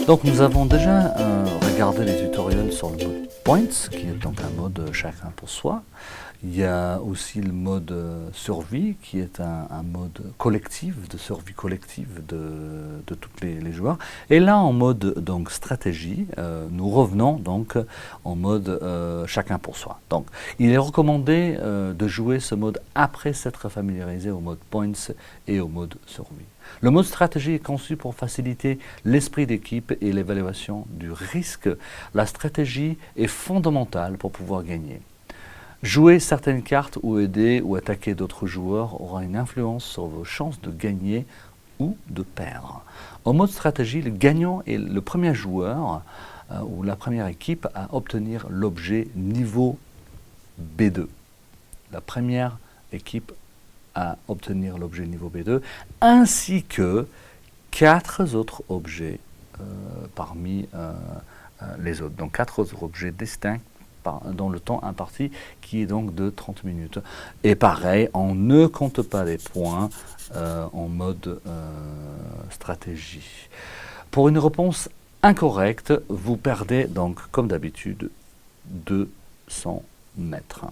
Donc nous avons déjà regardé les tutoriels sur le mode Points, qui est donc un mode chacun pour soi. Il y a aussi le mode survie, qui est un mode collectif, de survie collective de tous les joueurs. Et là, en mode donc stratégie, nous revenons donc en mode chacun pour soi. Donc, il est recommandé de jouer ce mode après s'être familiarisé au mode Points et au mode survie. Le mode stratégie est conçu pour faciliter l'esprit d'équipe et l'évaluation du risque. La stratégie est fondamentale pour pouvoir gagner. Jouer certaines cartes ou aider ou attaquer d'autres joueurs aura une influence sur vos chances de gagner ou de perdre. En mode stratégie, le gagnant est le premier joueur ou la première équipe à obtenir l'objet niveau B2. La première équipe à obtenir l'objet niveau B2, ainsi que 4 autres objets parmi les autres. Donc 4 autres objets distincts dans le temps imparti, qui est donc de 30 minutes. Et pareil, on ne compte pas les points en mode stratégie. Pour une réponse incorrecte, vous perdez donc, comme d'habitude, 200 mètres.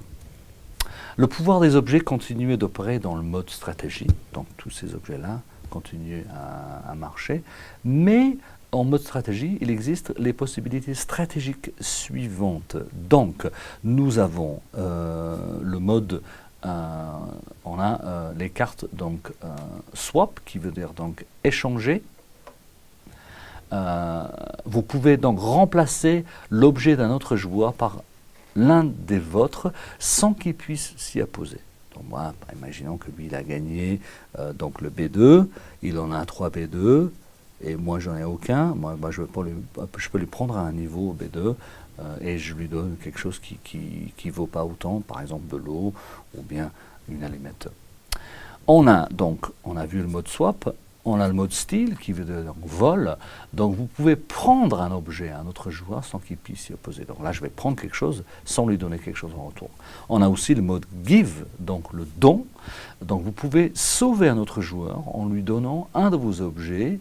Le pouvoir des objets continue d'opérer dans le mode stratégie, donc tous ces objets-là continuent à marcher, mais en mode stratégie, il existe les possibilités stratégiques suivantes. Donc, nous avons le mode, on a les cartes donc swap, qui veut dire donc échanger. Vous pouvez donc remplacer l'objet d'un autre joueur par l'un des vôtres sans qu'il puisse s'y opposer. Donc moi, imaginons que lui, il a gagné donc le B2, il en a 3 B2, et moi, j'en ai aucun. Moi, je peux lui prendre à un niveau B2 et je lui donne quelque chose qui vaut pas autant, par exemple de l'eau ou bien une allumette. On a vu le mode swap, on a le mode steal qui veut dire vol. Donc vous pouvez prendre un objet à un autre joueur sans qu'il puisse s'y opposer. Donc là, je vais prendre quelque chose sans lui donner quelque chose en retour. On a aussi le mode give, donc le don. Donc vous pouvez sauver un autre joueur en lui donnant un de vos objets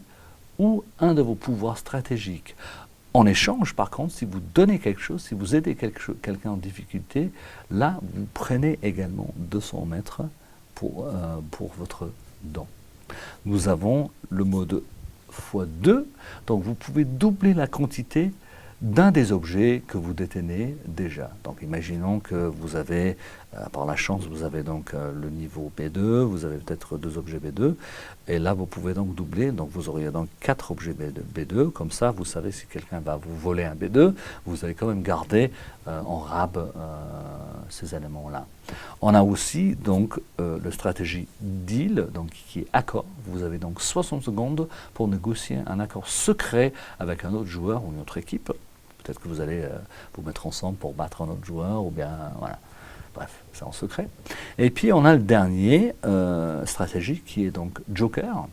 ou un de vos pouvoirs stratégiques. En échange, par contre, si vous donnez quelque chose, si vous aidez quelqu'un en difficulté, là, vous prenez également 200 mètres pour votre don. Nous avons le mode x2, donc vous pouvez doubler la quantité d'un des objets que vous détenez déjà. Donc imaginons que vous avez, par la chance, vous avez donc le niveau B2, vous avez peut-être 2 objets B2, et là vous pouvez donc doubler, donc vous auriez donc 4 objets B2, comme ça vous savez si quelqu'un va vous voler un B2, vous allez quand même garder en rab ces éléments-là. On a aussi donc le stratégie deal, donc qui est accord. Vous avez donc 60 secondes pour négocier un accord secret avec un autre joueur ou une autre équipe. Peut-être que vous allez vous mettre ensemble pour battre un autre joueur, ou bien, voilà. Bref, c'est en secret. Et puis, on a le dernier stratégie qui est donc Joker.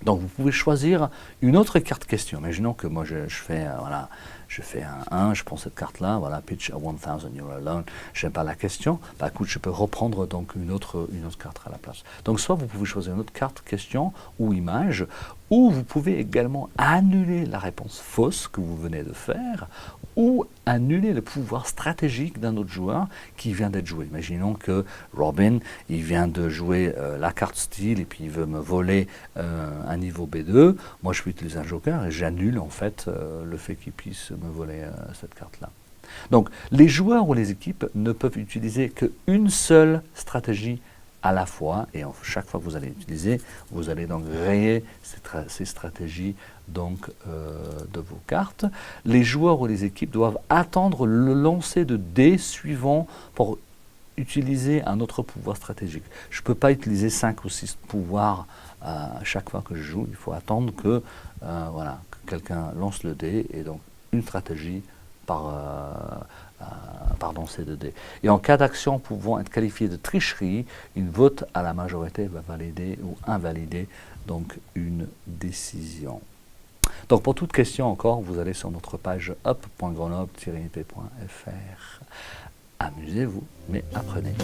Donc, vous pouvez choisir une autre carte question. Imaginons que moi, je fais, voilà, je fais un 1, je prends cette carte-là, voilà, pitch a 1000 you're alone, j'aime pas la question, bah écoute, je peux reprendre donc une autre carte à la place. Donc, soit vous pouvez choisir une autre carte question ou image, ou vous pouvez également annuler la réponse fausse que vous venez de faire, ou annuler le pouvoir stratégique d'un autre joueur qui vient d'être joué. Imaginons que Robin, il vient de jouer la carte style et puis il veut me voler un niveau B2. Moi, je peux utiliser un joker et j'annule en fait le fait qu'il puisse me voler cette carte-là. Donc, les joueurs ou les équipes ne peuvent utiliser qu'une seule stratégie à la fois, et chaque fois que vous allez utiliser, vous allez donc rayer ces stratégies donc, de vos cartes. Les joueurs ou les équipes doivent attendre le lancer de dés suivant pour utiliser un autre pouvoir stratégique. Je ne peux pas utiliser 5 ou 6 pouvoirs à chaque fois que je joue. Il faut attendre que, voilà, que quelqu'un lance le dé, et donc une stratégie pardon, ces 2 dés. Et en cas d'action pouvant être qualifiée de tricherie, une vote à la majorité va valider ou invalider donc une décision. Donc pour toute question encore, vous allez sur notre page up.grenoble-ip.fr. Amusez-vous, mais apprenez.